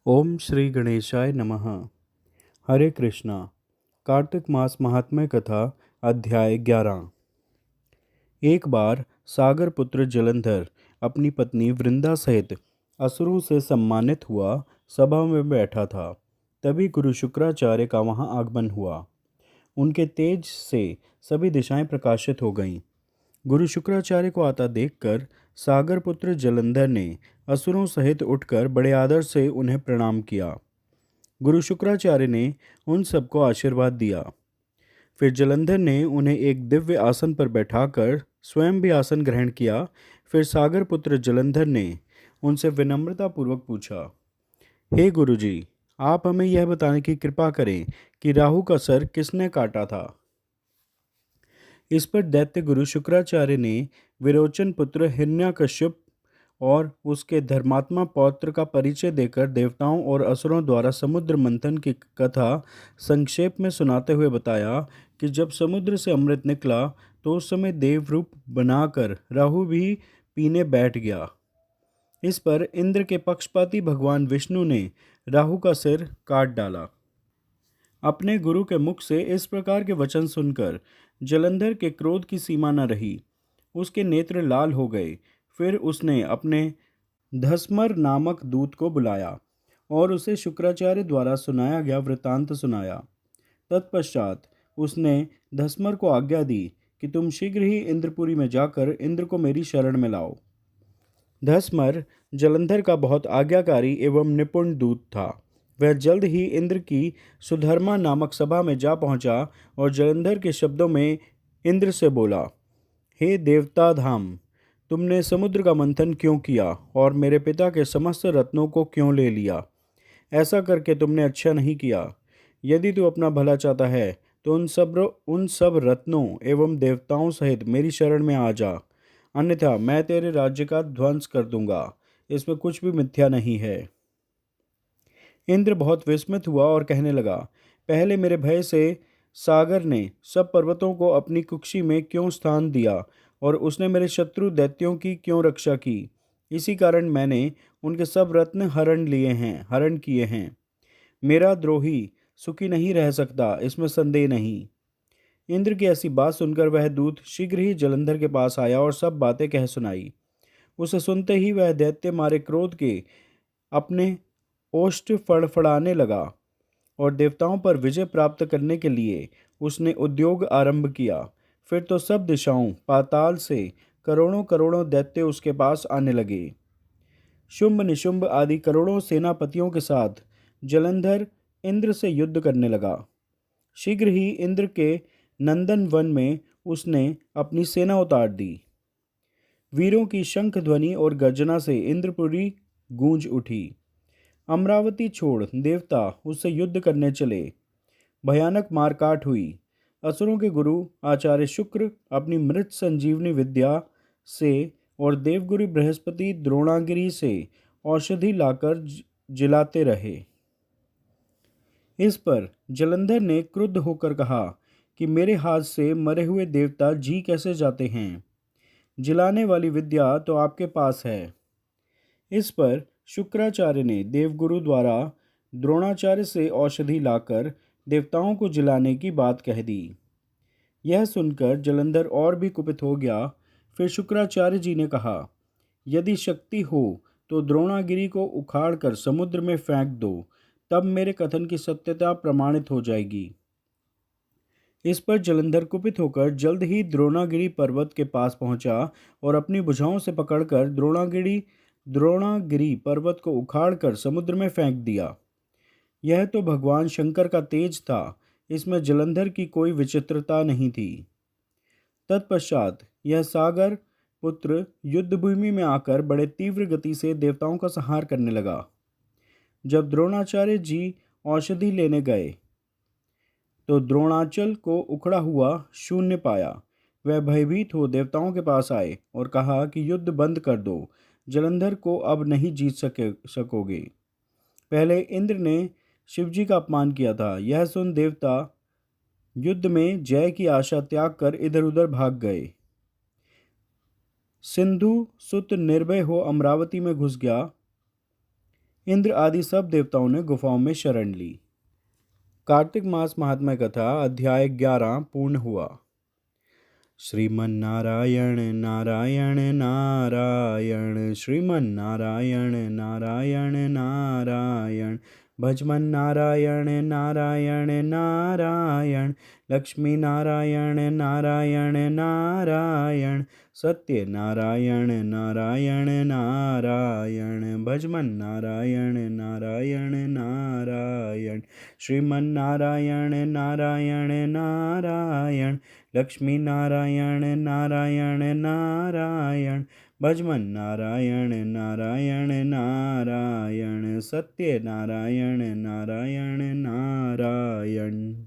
ओम श्री गणेशाय नमः। हरे कृष्णा। कार्तिक मास महात्म्य कथा अध्याय 11। एक बार सागर पुत्र जलंधर अपनी पत्नी वृंदा सहित असुरों से सम्मानित हुआ सभा में बैठा था। तभी गुरु शुक्राचार्य का वहां आगमन हुआ। उनके तेज से सभी दिशाएं प्रकाशित हो गईं। गुरु शुक्राचार्य को आता देखकर सागर पुत्र जलंधर ने असुरों सहित उठकर बड़े आदर से उन्हें प्रणाम किया। गुरु शुक्राचार्य ने उन सबको आशीर्वाद दिया। फिर जलंधर ने उन्हें एक दिव्य आसन पर बैठाकर स्वयं भी आसन ग्रहण किया। फिर सागर पुत्र जलंधर ने उनसे विनम्रतापूर्वक पूछा, हे गुरुजी, आप हमें यह बताने की कृपा करें कि राहु का सर किसने काटा था। इस पर दैत्य गुरु शुक्राचार्य ने विरोचन पुत्र हिरण्यकश्यप और उसके धर्मात्मा पौत्र का परिचय देकर देवताओं और असुरों द्वारा समुद्र मंथन की कथा संक्षेप में सुनाते हुए बताया कि जब समुद्र से अमृत निकला तो उस समय देव रूप बनाकर राहु भी पीने बैठ गया। इस पर इंद्र के पक्षपाती भगवान विष्णु ने राहु का सिर काट डाला। अपने गुरु के मुख से इस प्रकार के वचन सुनकर जलंधर के क्रोध की सीमा न रही। उसके नेत्र लाल हो गए। फिर उसने अपने धस्मर नामक दूत को बुलाया और उसे शुक्राचार्य द्वारा सुनाया गया वृतांत सुनाया। तत्पश्चात उसने धस्मर को आज्ञा दी कि तुम शीघ्र ही इंद्रपुरी में जाकर इंद्र को मेरी शरण में लाओ। धस्मर जलंधर का बहुत आज्ञाकारी एवं निपुण दूत था। वह जल्द ही इंद्र की सुधर्मा नामक सभा में जा पहुंचा और जलंधर के शब्दों में इंद्र से बोला, हे देवता धाम, तुमने समुद्र का मंथन क्यों किया और मेरे पिता के समस्त रत्नों को क्यों ले लिया। ऐसा करके तुमने अच्छा नहीं किया। यदि तू अपना भला चाहता है तो उन सब रत्नों एवं देवताओं सहित मेरी शरण में आ जा, अन्यथा मैं तेरे राज्य का ध्वंस कर दूंगा। इसमें कुछ भी मिथ्या नहीं है। इंद्र बहुत विस्मित हुआ और कहने लगा, पहले मेरे भय से सागर ने सब पर्वतों को अपनी कुक्षी में क्यों स्थान दिया और उसने मेरे शत्रु दैत्यों की क्यों रक्षा की। इसी कारण मैंने उनके सब रत्न हरण किए हैं। मेरा द्रोही सुखी नहीं रह सकता, इसमें संदेह नहीं। इंद्र की ऐसी बात सुनकर वह दूत शीघ्र ही जलंधर के पास आया और सब बातें कह सुनाई। उसे सुनते ही वह दैत्य मारे क्रोध के अपने ओष्ठ फड़फड़ाने लगा और देवताओं पर विजय प्राप्त करने के लिए उसने उद्योग आरंभ किया। फिर तो सब दिशाओं पाताल से करोड़ों करोड़ों दैत्य उसके पास आने लगे। शुंभ निशुंभ आदि करोड़ों सेनापतियों के साथ जलंधर इंद्र से युद्ध करने लगा। शीघ्र ही इंद्र के नंदन वन में उसने अपनी सेना उतार दी। वीरों की शंख ध्वनि और गर्जना से इंद्रपुरी गूंज उठी। अमरावती छोड़ देवता उससे युद्ध करने चले। भयानक मारकाट हुई। असुरों के गुरु आचार्य शुक्र अपनी मृत संजीवनी विद्या से और देवगुरु बृहस्पति द्रोणागिरी से औषधि लाकर जिलाते रहे। इस पर जलंधर ने क्रुद्ध होकर कहा कि मेरे हाथ से मरे हुए देवता जी कैसे जाते हैं। जिलाने वाली विद्या तो आपके पास है। इस पर शुक्राचार्य ने देवगुरु द्वारा द्रोणाचार्य से औषधि लाकर देवताओं को जिलाने की बात कह दी। यह सुनकर जलंधर और भी कुपित हो गया। फिर शुक्राचार्य जी ने कहा, यदि शक्ति हो तो द्रोणागिरी को उखाड़कर समुद्र में फेंक दो, तब मेरे कथन की सत्यता प्रमाणित हो जाएगी। इस पर जलंधर कुपित होकर जल्द ही द्रोणागिरी पर्वत के पास पहुंचा और अपनी भुजाओं से पकड़कर द्रोणागिरी पर्वत को उखाड़कर समुद्र में फेंक दिया। यह तो भगवान शंकर का तेज था, इसमें जलंधर की कोई विचित्रता नहीं थी। तत्पश्चात यह सागर पुत्र युद्धभूमि में आकर बड़े तीव्र गति से देवताओं का संहार करने लगा। जब द्रोणाचार्य जी औषधि लेने गए तो द्रोणाचल को उखड़ा हुआ शून्य पाया। वह भयभीत हो देवताओं के पास आए और कहा कि युद्ध बंद कर दो, जलंधर को अब नहीं जीत सकोगे। पहले इंद्र ने शिवजी का अपमान किया था। यह सुन देवता युद्ध में जय की आशा त्याग कर इधर उधर भाग गए। सिंधु सुत निर्भय हो अमरावती में घुस गया। इंद्र आदि सब देवताओं ने गुफाओं में शरण ली। कार्तिक मास महात्म्य कथा अध्याय 11 पूर्ण हुआ। श्रीमन्नारायण नारायण नारायण, श्रीमन्नारायण नारायण नारायण, भजमन नारायण नारायण नारायण, लक्ष्मी नारायण नारायण नारायण, सत्य नारायण नारायण नारायण, भजमन नारायण नारायण नारायण, श्रीमन्नारायण नारायण नारायण, लक्ष्मी नारायण नारायण नारायण, भजमन नारायण नारायण नारायण, सत्य नारायण नारायण नारायण।